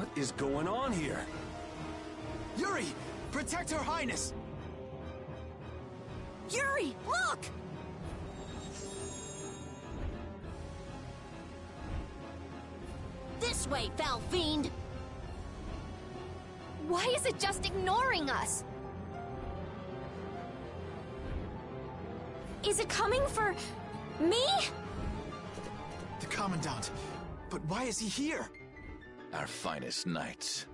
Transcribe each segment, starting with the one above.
What is going on here? Yuri! Protect Her Highness! Yuri, look! This way, foul fiend! Why is it just ignoring us? Is it coming for me? The Commandant. But why is he here? Our finest knights.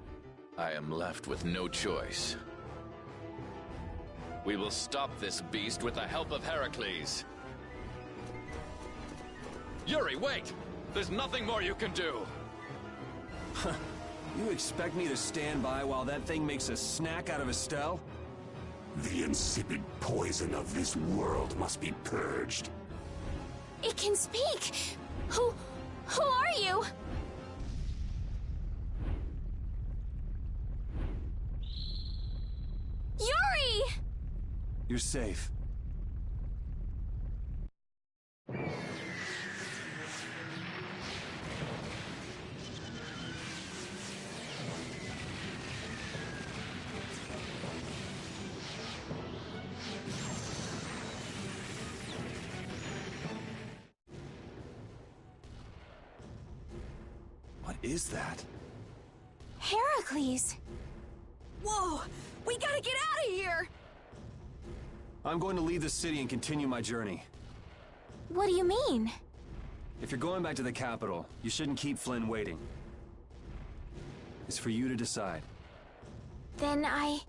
I am left with no choice. We will stop this beast with the help of Heracles. Yuri, wait! There's nothing more you can do! You expect me to stand by while that thing makes a snack out of Estelle? The insipid poison of this world must be purged. It can speak! Who are you? Yuri! You're safe. What is that? Heracles! Whoa! We gotta get out of here! I'm going to leave the city and continue my journey. What do you mean? If you're going back to the capital, you shouldn't keep Flynn waiting. It's for you to decide. Then I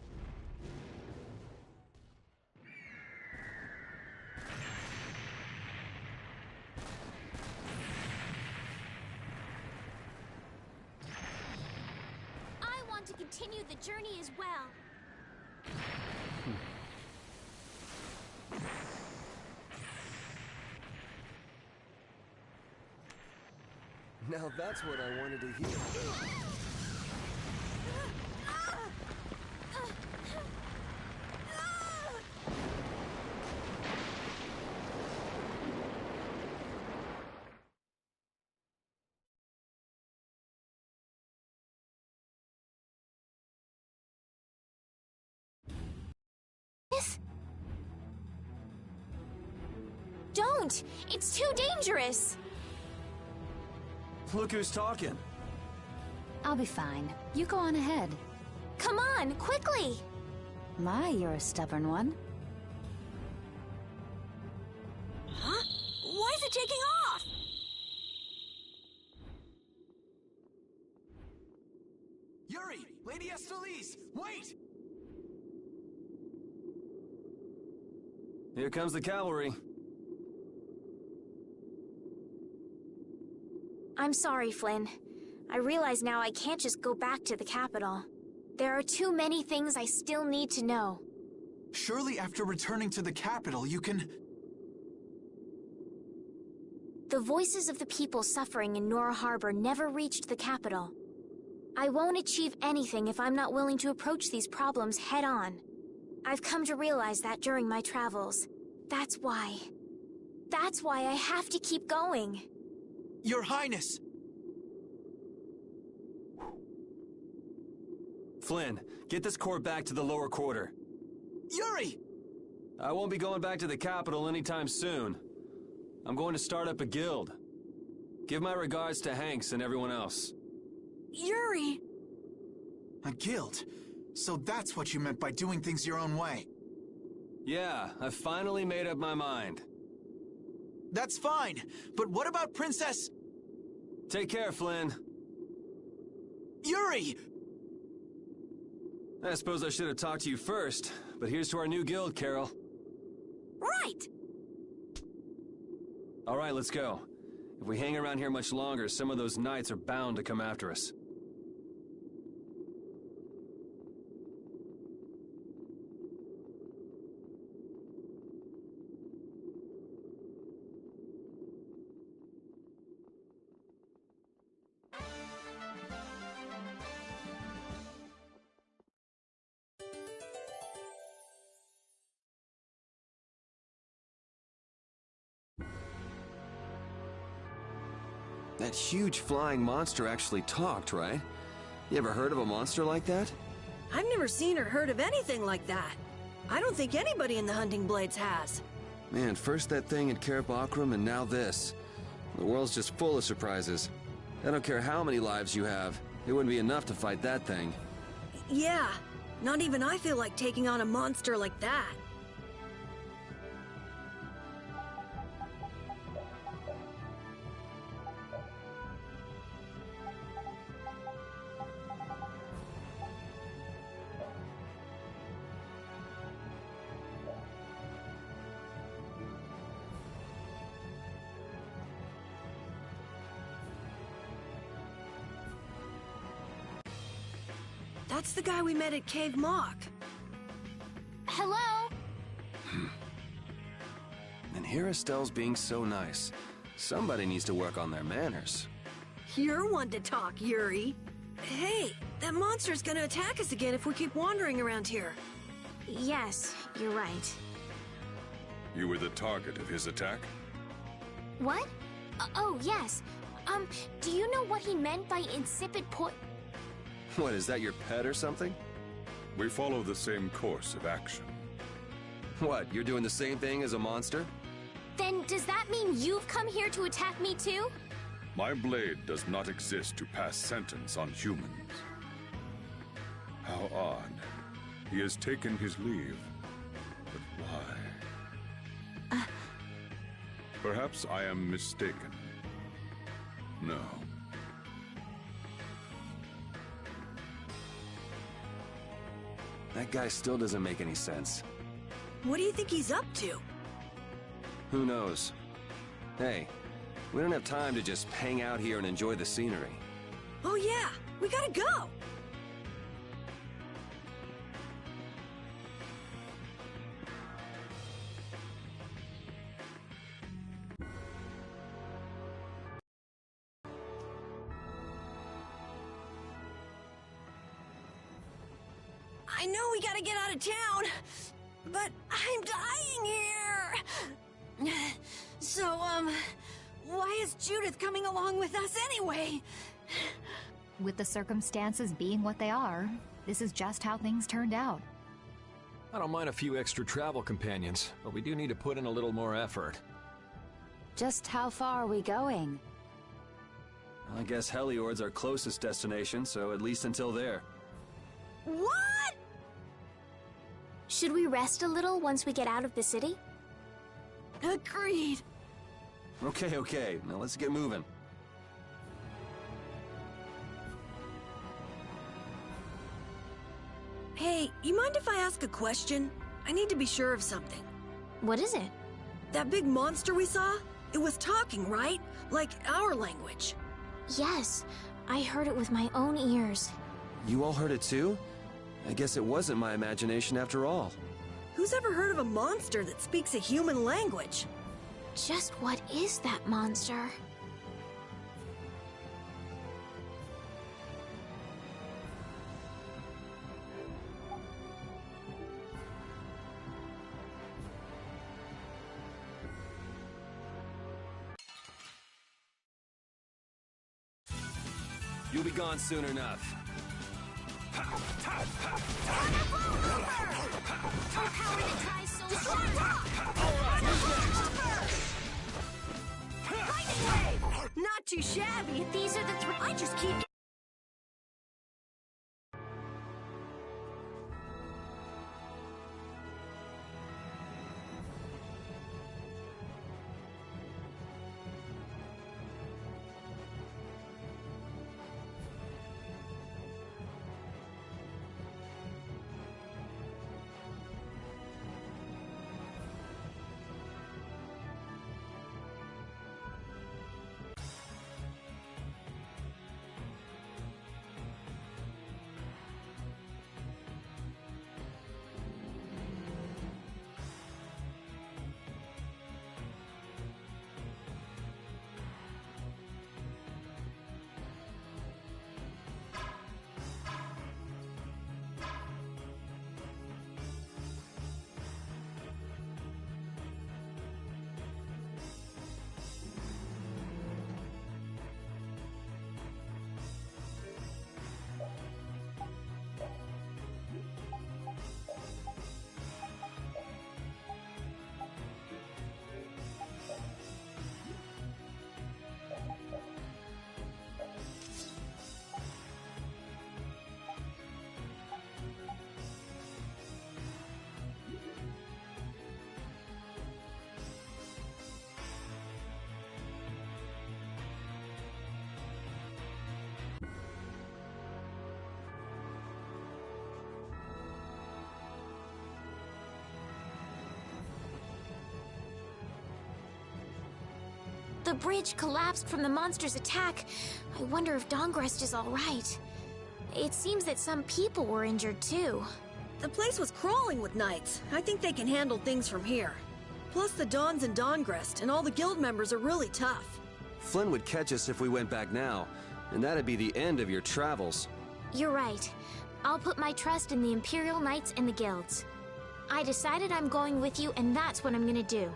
want to continue the journey as well. Now that's what I wanted to hear. Don't! It's too dangerous! Look who's talking. I'll be fine. You go on ahead. Come on, quickly! My, you're a stubborn one. Huh? Why is it taking off? Yuri! Lady Estellise! Wait! Here comes the cavalry. I'm sorry, Flynn. I realize now I can't just go back to the capital. There are too many things I still need to know. Surely after returning to the capital, you can... The voices of the people suffering in Nora Harbor never reached the capital. I won't achieve anything if I'm not willing to approach these problems head-on. I've come to realize that during my travels. That's why I have to keep going. Your Highness! Flynn, get this corps back to the lower quarter. Yuri! I won't be going back to the capital anytime soon. I'm going to start up a guild. Give my regards to Hanks and everyone else. Yuri! A guild? So that's what you meant by doing things your own way. Yeah, I finally made up my mind. That's fine, but what about Princess... Take care, Flynn. Yuri! I suppose I should have talked to you first, but here's to our new guild, Carol. Right! All right, let's go. If we hang around here much longer, some of those knights are bound to come after us. That huge flying monster actually talked, right? You ever heard of a monster like that? I've never seen or heard of anything like that. I don't think anybody in the Hunting Blades has. Man, first that thing in Cair Bakram and now this. The world's just full of surprises. I don't care how many lives you have. It wouldn't be enough to fight that thing. Yeah, not even I feel like taking on a monster like that. That's the guy we met at Cave Mock. Hello? And here Estelle's being so nice. Somebody needs to work on their manners. You're one to talk, Yuri. Hey, that monster's gonna attack us again if we keep wandering around here. Yes, you're right. You were the target of his attack? What? Oh, yes. Do you know what he meant by insipid What, is that your pet or something? We follow the same course of action. What, you're doing the same thing as a monster? Then does that mean you've come here to attack me too? My blade does not exist to pass sentence on humans. How odd. He has taken his leave. But why? Perhaps I am mistaken. No. That guy still doesn't make any sense. What do you think he's up to? Who knows? Hey, we don't have time to just hang out here and enjoy the scenery. Oh yeah, we gotta go! I know we gotta get out of town, but I'm dying here! So, why is Judith coming along with us anyway? With the circumstances being what they are, this is just how things turned out. I don't mind a few extra travel companions, but we do need to put in a little more effort. Just how far are we going? I guess Heliord's our closest destination, so at least until there. What? Should we rest a little once we get out of the city? Agreed. Okay, now let's get moving. Hey, you mind if I ask a question? I need to be sure of something. What is it? That big monster we saw? It was talking, right? Like our language. Yes, I heard it with my own ears. You all heard it too? I guess it wasn't my imagination after all. Who's ever heard of a monster that speaks a human language? Just what is that monster? You'll be gone soon enough. Not too shabby. These are the three. I just keep... The bridge collapsed from the monster's attack. I wonder if Dawngrest is all right. It seems that some people were injured too. The place was crawling with knights. I think they can handle things from here. Plus the Dawns and Dawngrest and all the guild members are really tough. Flynn would catch us if we went back now, and that'd be the end of your travels. You're right. I'll put my trust in the Imperial Knights and the guilds. I decided I'm going with you, and that's what I'm gonna do.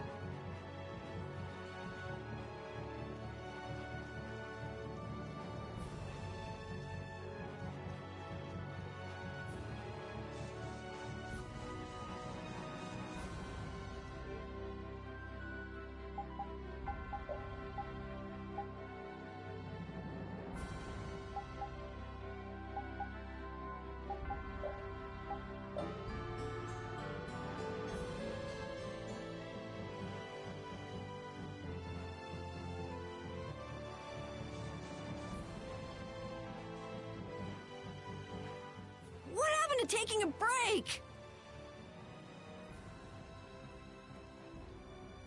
Taking a break!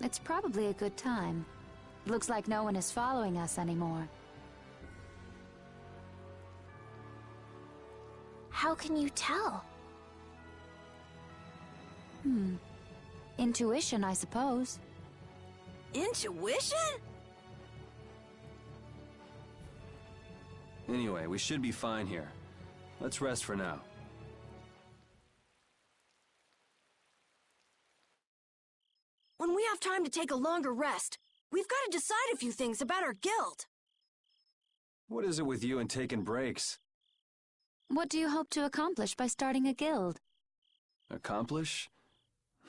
It's probably a good time. Looks like no one is following us anymore. How can you tell? Intuition, I suppose. Intuition? Anyway, we should be fine here. Let's rest for now. When we have time to take a longer rest, we've got to decide a few things about our guild. What is it with you and taking breaks? What do you hope to accomplish by starting a guild? Accomplish?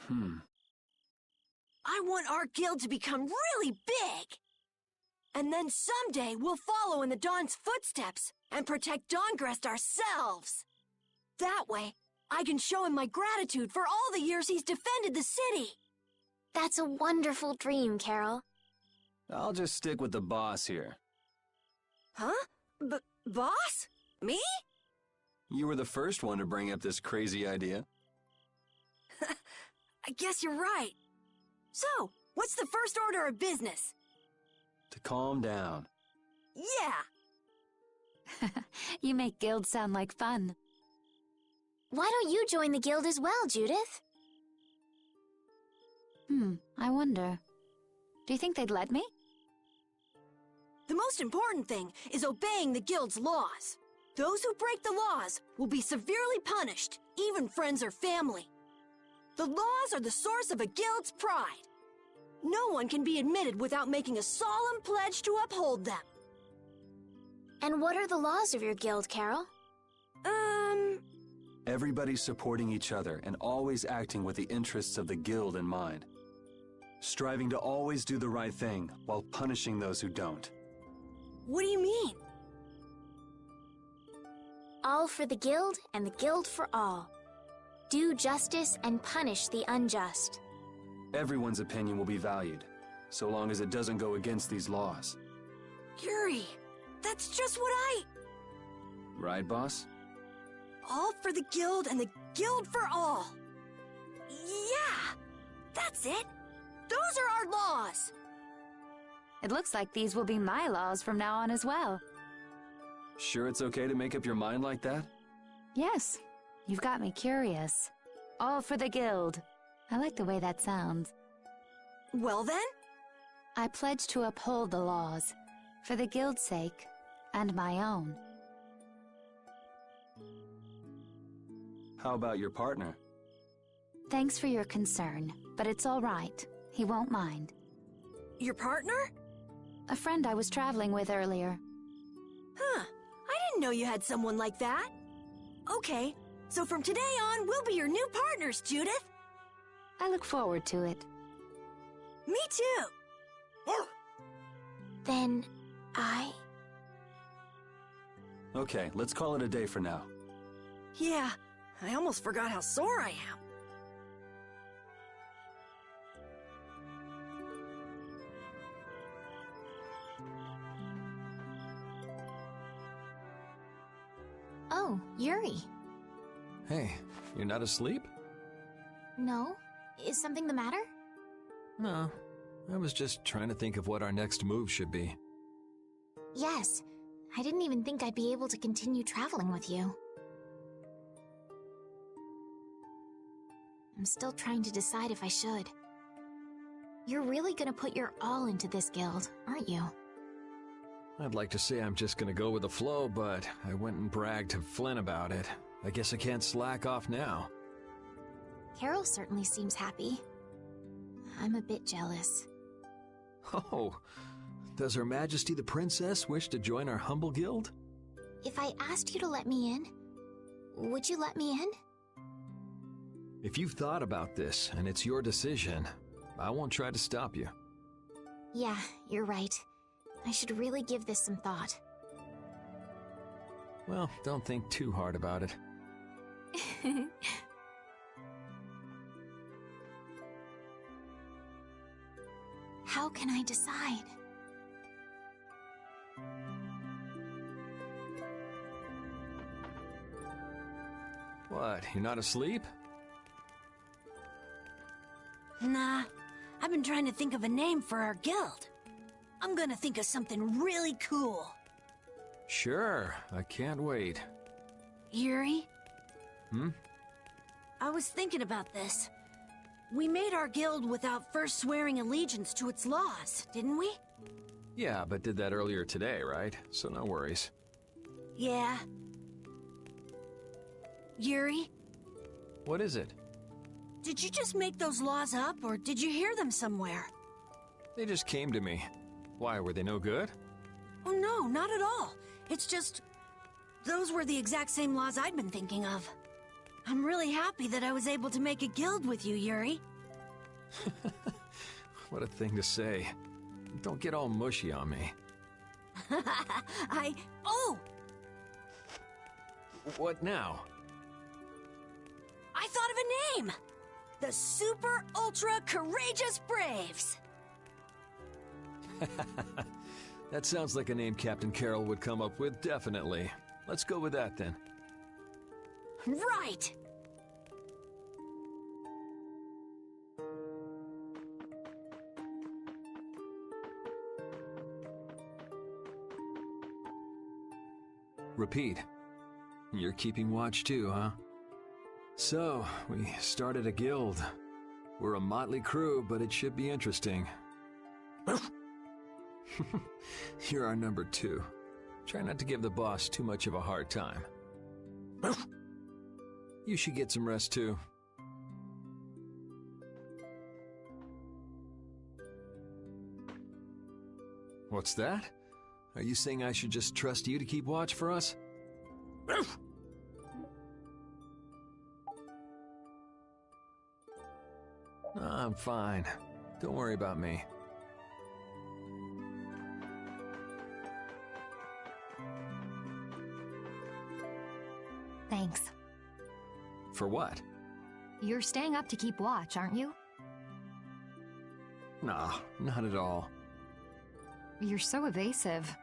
I want our guild to become really big. And then someday we'll follow in the Dawn's footsteps and protect Dawngrest ourselves. That way, I can show him my gratitude for all the years he's defended the city. That's a wonderful dream, Carol. I'll just stick with the boss here. Huh? Boss? Me? You were the first one to bring up this crazy idea. I guess you're right. So, what's the first order of business? To calm down. Yeah. You make guilds sound like fun. Why don't you join the guild as well, Judith? I wonder. Do you think they'd let me? The most important thing is obeying the guild's laws. Those who break the laws will be severely punished, even friends or family. The laws are the source of a guild's pride. No one can be admitted without making a solemn pledge to uphold them. And what are the laws of your guild, Carol? Everybody supporting each other and always acting with the interests of the guild in mind. Striving to always do the right thing while punishing those who don't. What do you mean? All for the guild and the guild for all. Do justice and punish the unjust. Everyone's opinion will be valued, so long as it doesn't go against these laws. Yuri, that's just what I... Right, boss? All for the guild and the guild for all. Yeah, that's it. Those are our laws. It looks like these will be my laws from now on as well. Sure it's okay to make up your mind like that? Yes, you've got me curious. All for the guild. I like the way that sounds. Well then? I pledge to uphold the laws, for the guild's sake, and my own. How about your partner? Thanks for your concern, but it's all right. He won't mind. Your partner? A friend I was traveling with earlier. Huh. I didn't know you had someone like that. Okay, so from today on, we'll be your new partners, Judith. I look forward to it. Me too. Then, Okay, let's call it a day for now. Yeah, I almost forgot how sore I am. Oh, Yuri. Hey, you're not asleep? No? Is something the matter? No. I was just trying to think of what our next move should be. Yes, I didn't even think I'd be able to continue traveling with you. I'm still trying to decide if I should. You're really gonna put your all into this guild, aren't you? I'd like to say I'm just gonna go with the flow, but I went and bragged to Flynn about it. I guess I can't slack off now. Carol certainly seems happy. I'm a bit jealous. Oh, does Her Majesty the Princess wish to join our humble guild? If I asked you to let me in, would you let me in? If you've thought about this and it's your decision, I won't try to stop you. Yeah, you're right. I should really give this some thought. Well, don't think too hard about it. How can I decide? What, you're not asleep? Nah, I've been trying to think of a name for our guild. I'm gonna think of something really cool. Sure, I can't wait. Yuri? Hmm? I was thinking about this. We made our guild without first swearing allegiance to its laws, didn't we? Yeah, but did that earlier today, right? So no worries. Yeah. Yuri, What is it? did you just make those laws up, or did you hear them somewhere? They just came to me. Why, were they no good? Oh no, not at all. It's just... those were the exact same laws I'd been thinking of. I'm really happy that I was able to make a guild with you, Yuri. What a thing to say. Don't get all mushy on me. Oh! What now? I thought of a name! The Super Ultra Courageous Braves! That sounds like a name Captain Carroll would come up with, definitely. Let's go with that, then. Right! Repeat. You're keeping watch too, huh? So, we started a guild. We're a motley crew, but it should be interesting. You're our number 2. Try not to give the boss too much of a hard time. You should get some rest too. What's that? Are you saying I should just trust you to keep watch for us? I'm fine. Don't worry about me. Thanks. For what? You're staying up to keep watch, aren't you? Nah, not at all. You're so evasive.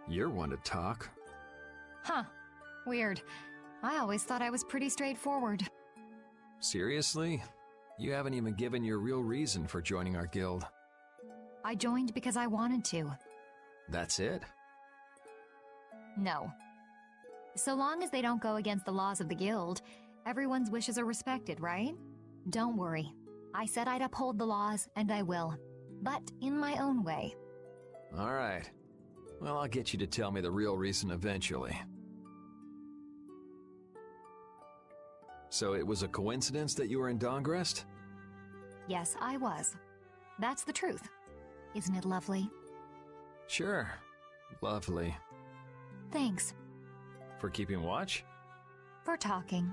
You're one to talk. Huh. Weird. I always thought I was pretty straightforward. Seriously? You haven't even given your real reason for joining our guild. I joined because I wanted to. That's it? No. So long as they don't go against the laws of the guild, everyone's wishes are respected, right? Don't worry. I said I'd uphold the laws, and I will. But in my own way. All right. Well, I'll get you to tell me the real reason eventually. So it was a coincidence that you were in Dongrest? Yes, I was. That's the truth. Isn't it lovely? Sure. Lovely. Thanks. For keeping watch? For talking.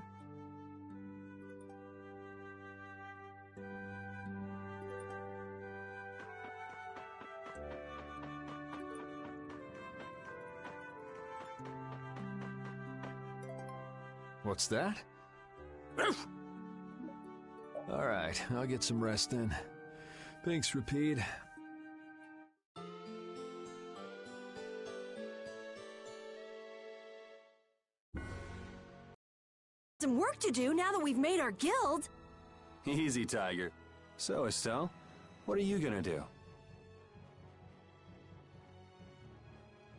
What's that? All right, I'll get some rest then. Thanks, Rapide. Some work to do now that we've made our guild. Easy, Tiger. So, Estelle, What are you gonna do?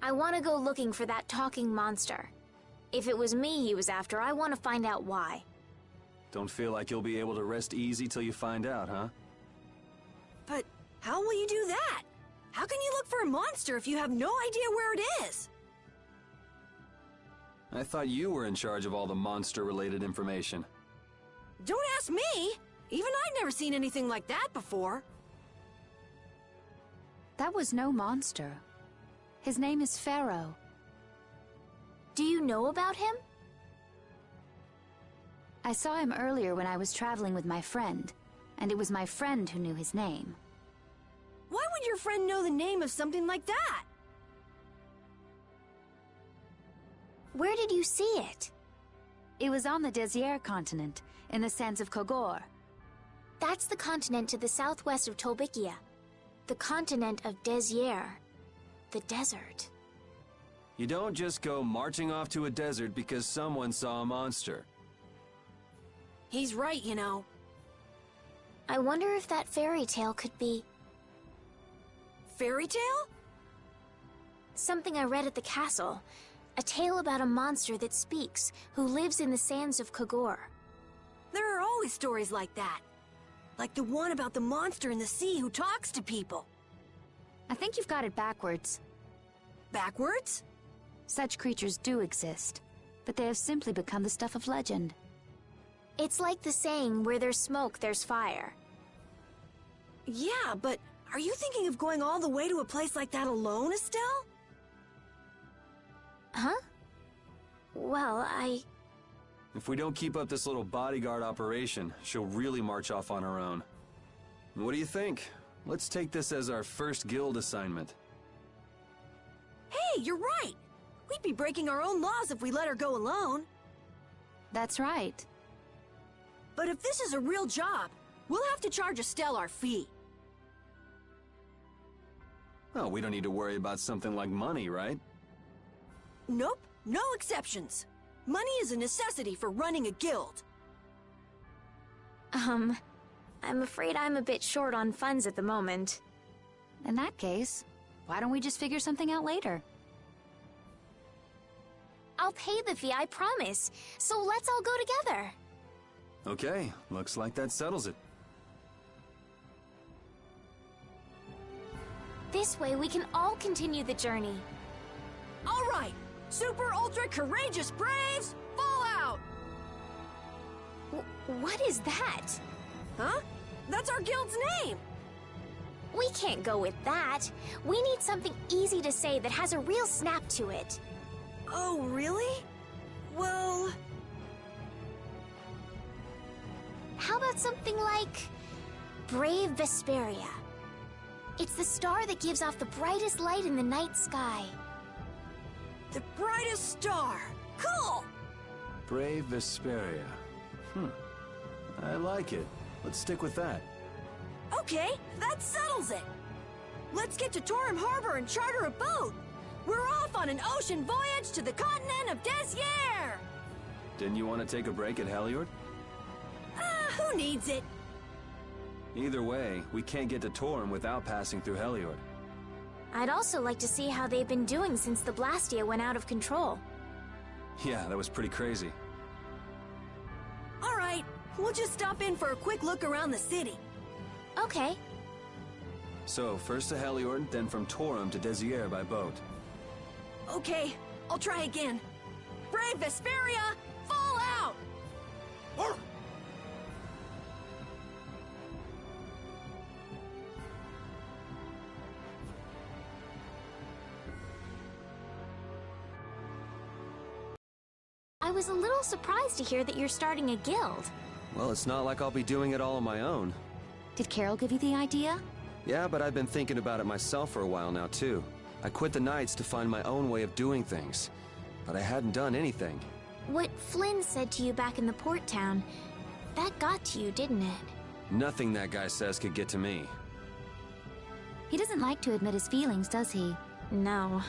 I want to go looking for that talking monster. If it was me he was after, I want to find out why. Don't feel like you'll be able to rest easy till you find out, huh? But how will you do that? How can you look for a monster if you have no idea where it is? I thought you were in charge of all the monster-related information. Don't ask me! Even I've never seen anything like that before. That was no monster. His name is Pharaoh. Do you know about him? I saw him earlier when I was traveling with my friend, and it was my friend who knew his name. Why would your friend know the name of something like that? Where did you see it? It was on the Désert continent, in the sands of Kogor. That's the continent to the southwest of Tolbikia. The continent of Désert. The desert. You don't just go marching off to a desert because someone saw a monster. He's right, you know. I wonder if that fairy tale could be... Fairy tale? Something I read at the castle. A tale about a monster that speaks, who lives in the sands of Kogor. There are always stories like that. Like the one about the monster in the sea who talks to people. I think you've got it backwards. Backwards? Such creatures do exist, but they have simply become the stuff of legend. It's like the saying, where there's smoke, there's fire. Yeah, but are you thinking of going all the way to a place like that alone, Estelle? Huh? Well, If we don't keep up this little bodyguard operation, she'll really march off on her own. What do you think? Let's take this as our first guild assignment. Hey, you're right! We'd be breaking our own laws if we let her go alone. That's right. But if this is a real job, we'll have to charge Estelle our fee. Oh, we don't need to worry about something like money, right? Nope, no exceptions. Money is a necessity for running a guild. I'm afraid I'm a bit short on funds at the moment. In that case, why don't we just figure something out later? I'll pay the fee, I promise. So let's all go together. Okay, looks like that settles it. This way we can all continue the journey. All right, super ultra courageous braves, fall out! What is that? Huh? That's our guild's name! We can't go with that. We need something easy to say that has a real snap to it. Oh, really? Well... How about something like... Brave Vesperia? It's the star that gives off the brightest light in the night sky. The brightest star! Cool! Brave Vesperia. I like it. Let's stick with that. Okay, that settles it! Let's get to Torim Harbor and charter a boat! We're off on an ocean voyage to the continent of Désert! Didn't you want to take a break at Heliord? Who needs it? Either way, we can't get to Torim without passing through Heliord. I'd also like to see how they've been doing since the Blastia went out of control. Yeah, that was pretty crazy. All right, we'll just stop in for a quick look around the city. Okay. So, first to Heliord, then from Torim to Désert by boat. Okay, I'll try again. Brave Vesperia, fall out! I was a little surprised to hear that you're starting a guild. Well, it's not like I'll be doing it all on my own. Did Carol give you the idea? Yeah, but I've been thinking about it myself for a while now, too. I quit the Knights to find my own way of doing things. But I hadn't done anything. What Flynn said to you back in the port town, that got to you, didn't it? Nothing that guy says could get to me. He doesn't like to admit his feelings, does he? No.